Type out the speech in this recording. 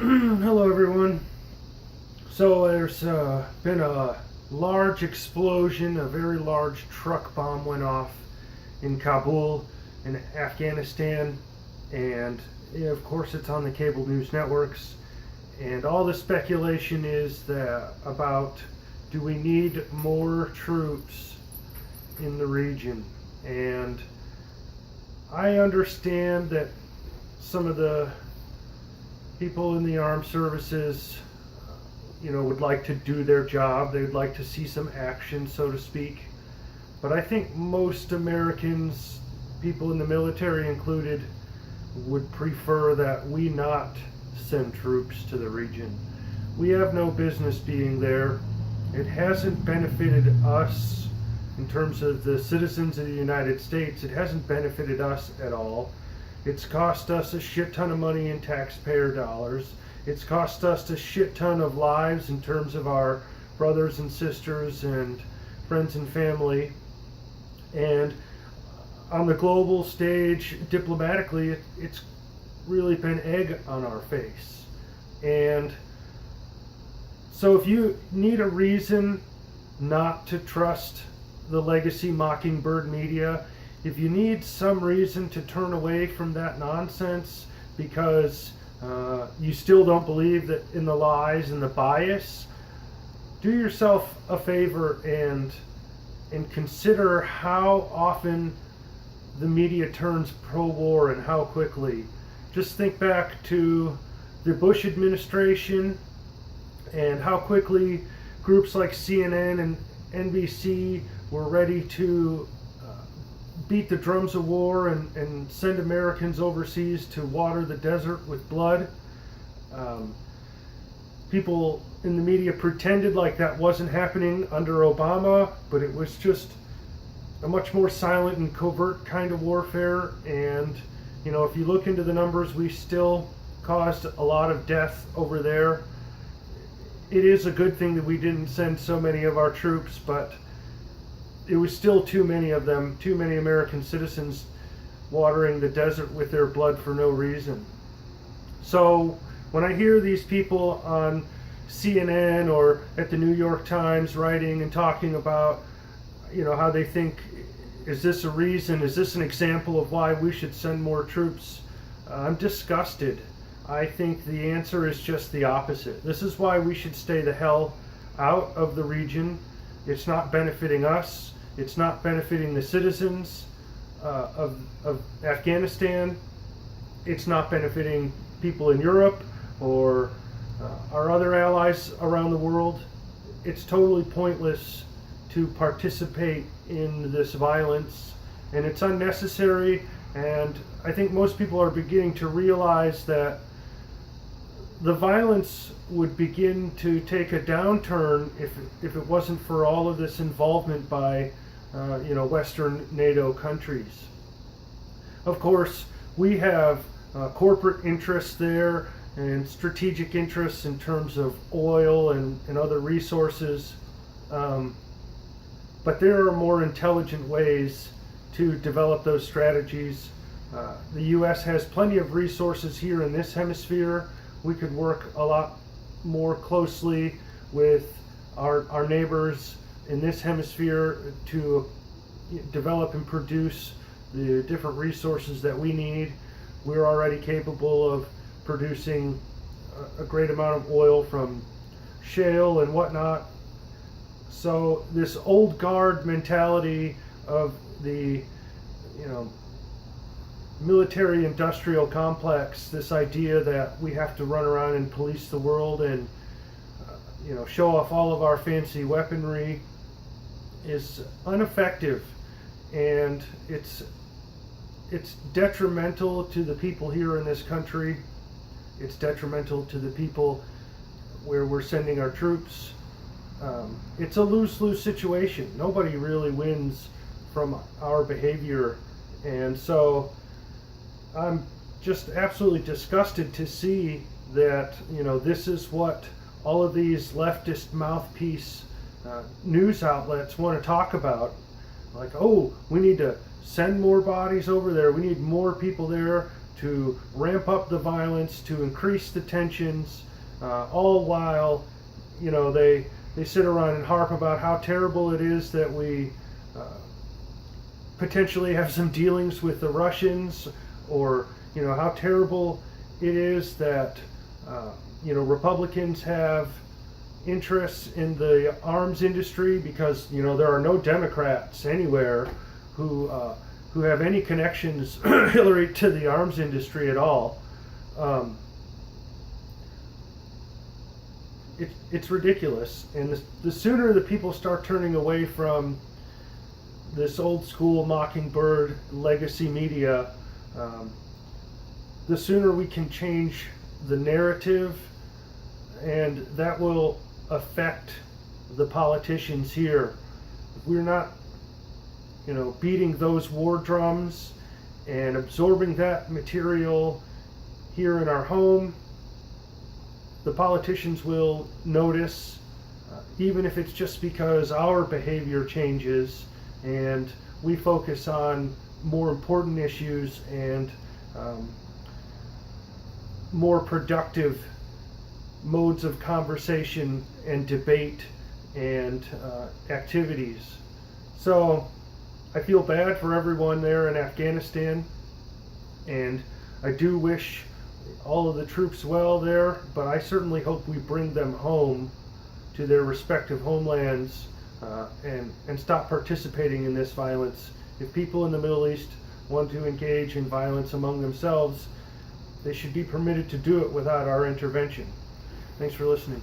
Hello, everyone. So there's been a large explosion. A very large truck bomb went off in Kabul, in Afghanistan, and of course it's on the cable news networks. And all the speculation is that about, do we need more troops in the region? And I understand that some of the people in the armed services, would like to do their job. They'd like to see some action, so to speak. But I think most Americans, people in the military included, would prefer that we not send troops to the region. We have no business being there. It hasn't benefited us in terms of the citizens of the United States. It hasn't benefited us at all. It's cost us a shit ton of money in taxpayer dollars. It's cost us a shit ton of lives in terms of our brothers and sisters and friends and family. And on the global stage, diplomatically, it's really been egg on our face. And so if you need a reason not to trust the legacy Mockingbird media, if you need some reason to turn away from that nonsense because you still don't believe that in the lies and the bias, do yourself a favor and consider how often the media turns pro-war and how quickly. Just think back to the Bush administration and how quickly groups like CNN and NBC were ready to beat the drums of war and send Americans overseas to water the desert with blood. People in the media pretended like that wasn't happening under Obama, but it was just a much more silent and covert kind of warfare. And if you look into the numbers, we still caused a lot of death over there. It is a good thing that we didn't send so many of our troops, but it was still too many of them, too many American citizens watering the desert with their blood for no reason. So when I hear these people on CNN or at the New York Times writing and talking about, how they think, is this a reason, is this an example of why we should send more troops? I'm disgusted. I think the answer is just the opposite. This is why we should stay the hell out of the region. It's not benefiting us. It's not benefiting the citizens of Afghanistan. It's not benefiting people in Europe or our other allies around the world. It's totally pointless to participate in this violence, and it's unnecessary. And I think most people are beginning to realize that the violence would begin to take a downturn if it wasn't for all of this involvement by Western NATO countries. Of course, we have corporate interests there and strategic interests in terms of oil and other resources, but there are more intelligent ways to develop those strategies. The U.S. has plenty of resources here in this hemisphere. We could work a lot more closely with our neighbors in this hemisphere to develop and produce the different resources that we need. We're already capable of producing a great amount of oil from shale and whatnot. So this old guard mentality of the military industrial complex, this idea that we have to run around and police the world and show off all of our fancy weaponry, is ineffective, and it's detrimental to the people here in this country. It's detrimental to the people where we're sending our troops. It's a lose-lose situation. Nobody really wins from our behavior, and so I'm just absolutely disgusted to see that this is what all of these leftist mouthpiece news outlets want to talk about. Like, oh, we need to send more bodies over there. We need more people there to ramp up the violence, to increase the tensions, all while, they sit around and harp about how terrible it is that we potentially have some dealings with the Russians, or how terrible it is that Republicans have interests in the arms industry, because there are no Democrats anywhere who have any connections, Hillary, to the arms industry at all. It's ridiculous, and the sooner the people start turning away from this old school Mockingbird legacy media, the sooner we can change the narrative, and that will affect the politicians here. If we're not, beating those war drums and absorbing that material here in our home, the politicians will notice, even if it's just because our behavior changes and we focus on more important issues and more productive modes of conversation and debate and activities. So I feel bad for everyone there in Afghanistan, and I do wish all of the troops well there, but I certainly hope we bring them home to their respective homelands and stop participating in this violence. If people in the Middle East want to engage in violence among themselves, they should be permitted to do it without our intervention. Thanks for listening.